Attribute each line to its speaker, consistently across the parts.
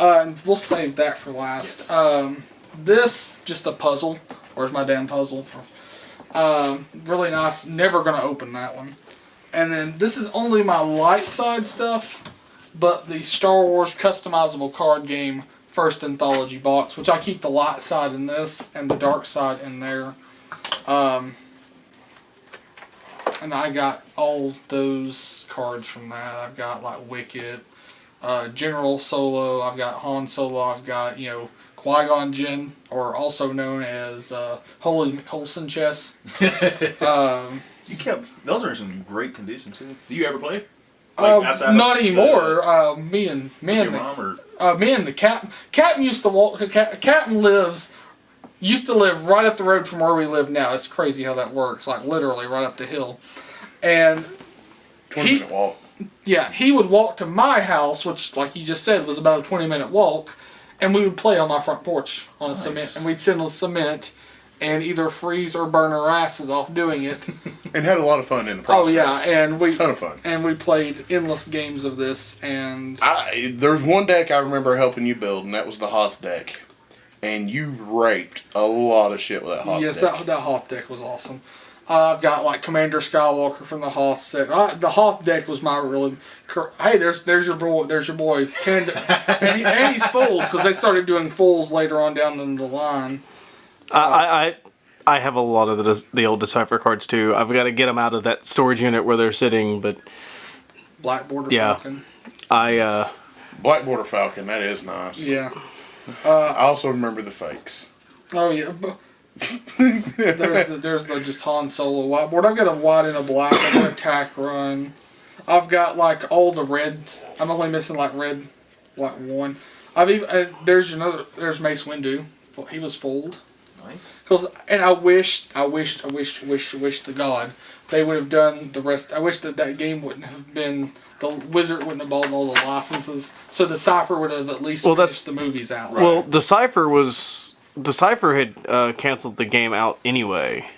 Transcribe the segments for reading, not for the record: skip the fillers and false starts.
Speaker 1: And we'll save that for last.
Speaker 2: Yes.
Speaker 1: This, just a puzzle. Where's my damn puzzle? Really nice. Never going to open that one. And then this is only my light side stuff, but the Star Wars customizable card game first anthology box, which I keep the light side in this and the dark side in there. And I got all those cards from that. I've got like Wicket, General Solo, I've got Han Solo, I've got, Qui-Gon Jinn, or also known as Holy McColson chess.
Speaker 2: Those are in some great condition too. Do you ever play?
Speaker 1: Not anymore. Me and the Captain used to walk. Captain used to live right up the road from where we live now. It's crazy how that works. Like literally right up the hill, and
Speaker 3: 20-minute walk.
Speaker 1: Yeah, he would walk to my house, which, like you just said, was about a 20-minute walk, and we would play on my front porch on a cement, and we'd sit on cement and either freeze or burn our asses off doing it.
Speaker 3: And had a lot of fun in the process.
Speaker 1: Oh yeah, and
Speaker 3: ton of fun.
Speaker 1: And we played endless games of this. And
Speaker 3: there's one deck I remember helping you build, and that was the Hoth deck. And you raped a lot of shit with that Hoth deck.
Speaker 1: Yes, that Hoth deck was awesome. I've got like Commander Skywalker from the Hoth set. The Hoth deck was my really. Hey, there's your boy. There's your boy. And he's fooled because they started doing fools later on down in the line.
Speaker 4: I have a lot of the old Decipher cards too. I've got to get them out of that storage unit where they're sitting, but
Speaker 1: Black Border Falcon.
Speaker 3: Black Border Falcon, that is nice.
Speaker 1: Yeah.
Speaker 3: I also remember the fakes.
Speaker 1: Oh yeah. there's the just Han Solo whiteboard. I've got a white and a black. I've got a attack run. I've got like all the reds. I'm only missing like red, like one. There's Mace Windu. He was fooled.
Speaker 2: Nice.
Speaker 1: I wish to God they would have done the rest. I wish that game wouldn't have been, the Wizard wouldn't have bought all the licenses, so Decipher would have at least finished the movies out.
Speaker 4: Right? Well, Decipher had canceled the game out anyway.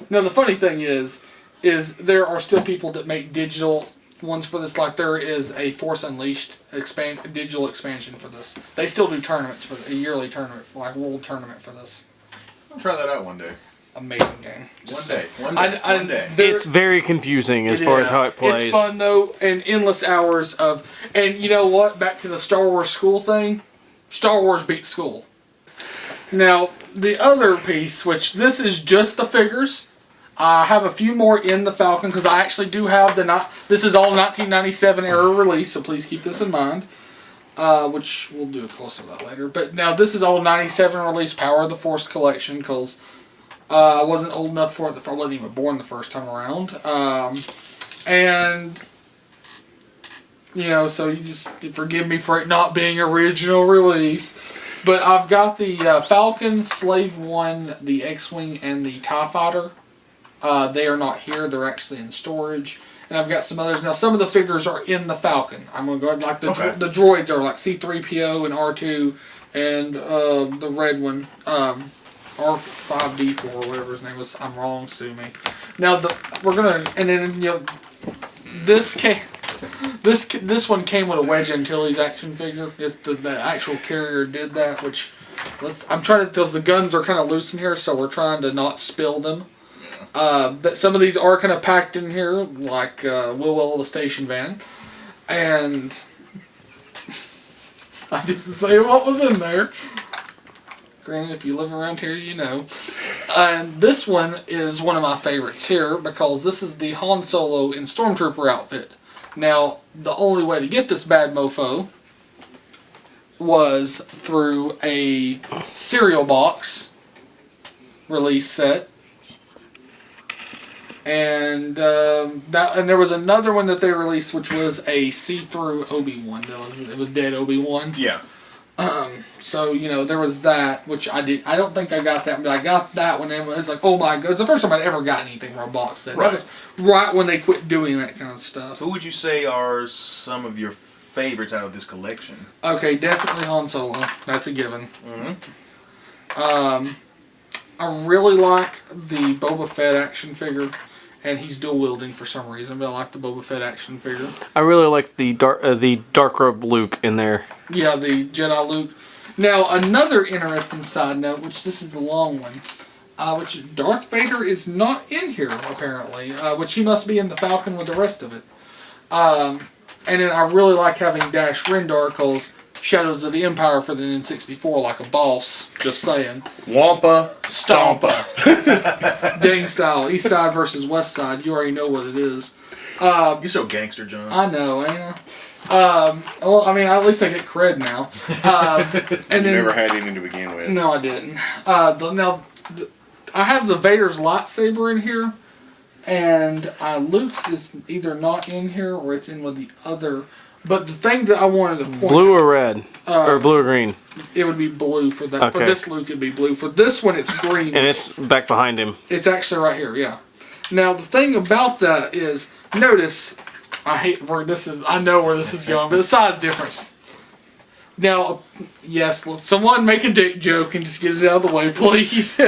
Speaker 1: No, the funny thing is there are still people that make digital ones for this. Like there is a Force Unleashed digital expansion for this. They still do tournaments for a yearly tournament, like world tournament for this.
Speaker 2: I'll try that out one day.
Speaker 1: Amazing game.
Speaker 2: One day.
Speaker 4: It's very confusing as far as how it plays.
Speaker 1: It's fun though, and endless hours of. And you know what? Back to the Star Wars school thing. Star Wars beats school. Now the other piece, which this is just the figures. I have a few more in the Falcon because I actually do have this is all 1997 era release, so please keep this in mind. Which we'll do a close-up of that later. But now this is all 97 release Power of the Force collection because I wasn't old enough for it. I wasn't even born the first time around. And so you just forgive me for it not being original release. But I've got the Falcon, Slave One, the X-Wing, and the TIE Fighter. They are not here. They're actually in storage. And I've got some others. Now, some of the figures are in the Falcon. I'm going to go like the droids are like C-3PO and R2 and the red one, R5D4 or whatever his name was. I'm wrong, sue me. Now, this one came with a Wedge Antilles action figure. It's the actual carrier did that, which I'm trying to, because the guns are kind of loose in here, so we're trying to not spill them. That some of these are kind of packed in here, like Will the station van, and I didn't say what was in there. Granted, if you live around here, you know. And this one is one of my favorites here because this is the Han Solo in Stormtrooper outfit. Now, the only way to get this bad mofo was through a cereal box release set. And there was another one that they released, which was a see-through Obi-Wan. It was dead Obi-Wan.
Speaker 2: Yeah.
Speaker 1: So there was that, which I did. I don't think I got that, but I got that one. And it was like, oh my god, it's the first time I'd ever got anything from a box set. Right. That was right when they quit doing that kind of stuff.
Speaker 2: Who would you say are some of your favorites out of this collection?
Speaker 1: Okay, definitely Han Solo. That's a given.
Speaker 2: Mm-hmm.
Speaker 1: I really like the Boba Fett action figure. and he's dual wielding for some reason. But I like the Boba Fett action figure.
Speaker 4: I really like the dark robe Luke in there.
Speaker 1: Yeah, the Jedi Luke. Now another interesting side note, which this is the long one, which Darth Vader is not in here apparently, which he must be in the Falcon with the rest of it. And then I really like having Dash Rendar because Shadows of the Empire for the N64 like a boss. Just saying.
Speaker 3: Wampa
Speaker 1: Stompa. Gang style. East side versus west side. You already know what it is.
Speaker 2: You're so gangster, John.
Speaker 1: I know, ain't I? Well, I mean, at least I get cred now. And
Speaker 3: You
Speaker 1: then,
Speaker 3: never had any to begin with.
Speaker 1: No, I didn't. I have the Vader's lightsaber in here. And Luke's is either not in here or it's in with the other. But the thing that I wanted to point
Speaker 4: Blue or red? Or blue or green?
Speaker 1: It would be blue for that.
Speaker 4: Okay.
Speaker 1: For this Luke, it'd be blue. For this one, it's green.
Speaker 4: And it's back behind him.
Speaker 1: It's actually right here, yeah. Now, the thing about that is, notice, I hate where this is, I know where this is going, but the size difference. Now, yes, someone make a dick joke and just get it out of the way, please.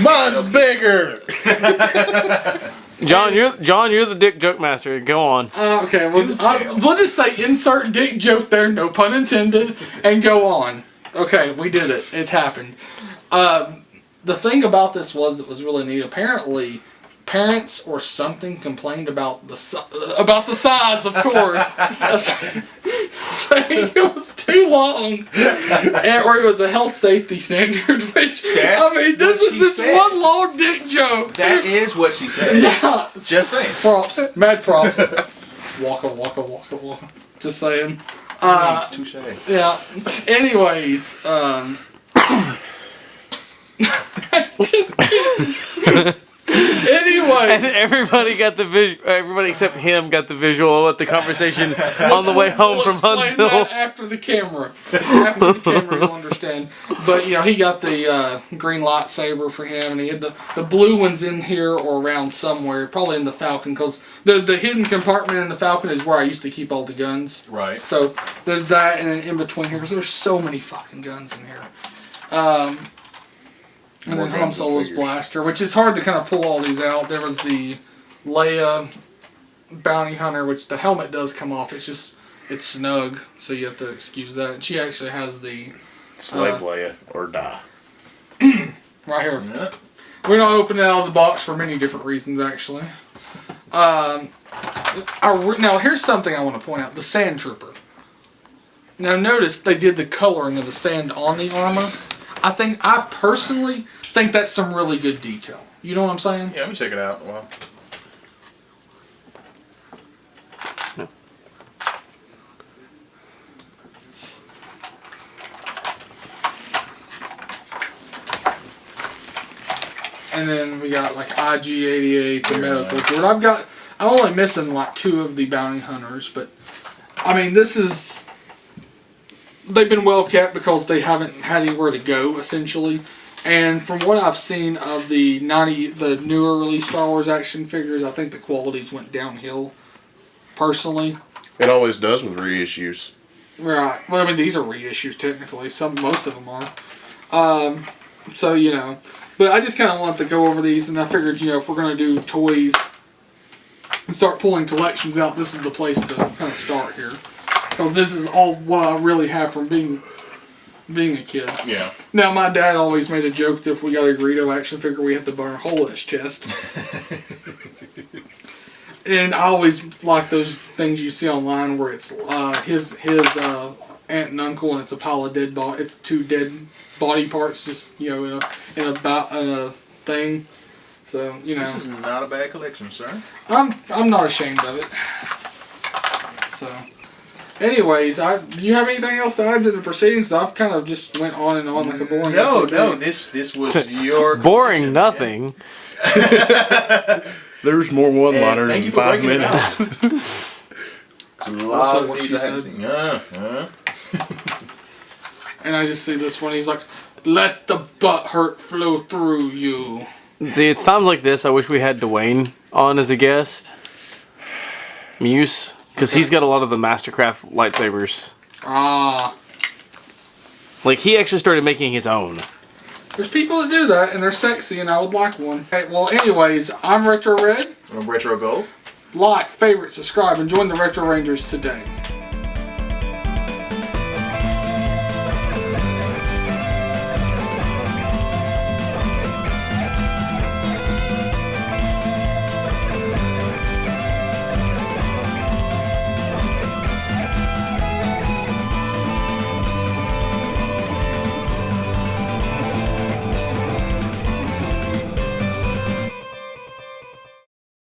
Speaker 3: Mine's bigger!
Speaker 4: John, you're the dick joke master. Go on.
Speaker 1: Okay, well, we'll just say insert dick joke there, no pun intended, and go on. Okay, we did it. It's happened. The thing about this was really neat. Apparently, parents or something complained about the size, of course, saying it was too long, or it was a health safety standard. Which this is this one long dick joke.
Speaker 2: That is what she said.
Speaker 1: Yeah,
Speaker 2: Just saying.
Speaker 1: props, mad props. Waka. Just saying.
Speaker 2: Touche.
Speaker 1: Yeah. Anyways, Anyway,
Speaker 4: And everybody got the visual. Everybody except him got the visual of what the conversation on the way home from Huntsville.
Speaker 1: After the camera, you'll understand. But he got the green lightsaber for him, and he had the blue ones in here or around somewhere, probably in the Falcon, because the hidden compartment in the Falcon is where I used to keep all the guns.
Speaker 2: Right.
Speaker 1: So there's that, and then in between here, because there's so many fucking guns in here. And then Han Solo's blaster, which is hard to kind of pull all these out. There was the Leia bounty hunter, which the helmet does come off. It's snug, so you have to excuse that. And she actually has the
Speaker 3: Slave Leia or die.
Speaker 1: right here.
Speaker 2: Yeah.
Speaker 1: We're not opening it out of the box for many different reasons, actually. Now here's something I want to point out: the Sand Trooper. Now notice they did the coloring of the sand on the armor. I personally think that's some really good detail. You know what I'm saying?
Speaker 2: Yeah, let me check it out. Well,
Speaker 1: And then we got like IG-88, the medical board. I'm only missing like 2 of the bounty hunters, but I mean they've been well kept because they haven't had anywhere to go essentially. And from what I've seen of the newer release Star Wars action figures, I think the qualities went downhill. Personally,
Speaker 3: It always does with reissues.
Speaker 1: right? Well, I mean these are reissues technically. Most of them are. So but I just kind of want to go over these, and I figured if we're gonna do toys and start pulling collections out, this is the place to kind of start here, because this is all what I really have from being a kid.
Speaker 2: yeah.
Speaker 1: Now, my dad always made a joke that if we got a Greedo action figure, we had to burn a hole in his chest. And I always like those things you see online where it's his aunt and uncle, and it's a pile of dead body. It's 2 dead body parts, just in a thing. So
Speaker 2: This is not a bad collection, sir.
Speaker 1: I'm not ashamed of it. So. Anyways, do you have anything else to add to the proceedings? I've kind of just went on and on like a boring.
Speaker 2: No. This was your
Speaker 4: Boring
Speaker 2: collection,
Speaker 4: nothing.
Speaker 3: There's more one-liners
Speaker 2: thank
Speaker 3: in
Speaker 2: you for
Speaker 3: 5
Speaker 2: breaking it
Speaker 3: minutes.
Speaker 2: A lot
Speaker 1: Also
Speaker 2: of
Speaker 1: what
Speaker 2: these
Speaker 1: she
Speaker 2: I haven't
Speaker 1: said.
Speaker 2: seen.
Speaker 1: And I just see this one. He's like, "Let the butt hurt flow through you."
Speaker 4: See, it's times like this I wish we had Dwayne on as a guest. Muse. Because he's got a lot of the Mastercraft lightsabers.
Speaker 1: Ah.
Speaker 4: Like, he actually started making his own.
Speaker 1: There's people that do that, and they're sexy, and I would like one. Okay, well, anyways, I'm Retro Red.
Speaker 2: I'm Retro Gold.
Speaker 1: Like, favorite, subscribe, and join the Retro Rangers today.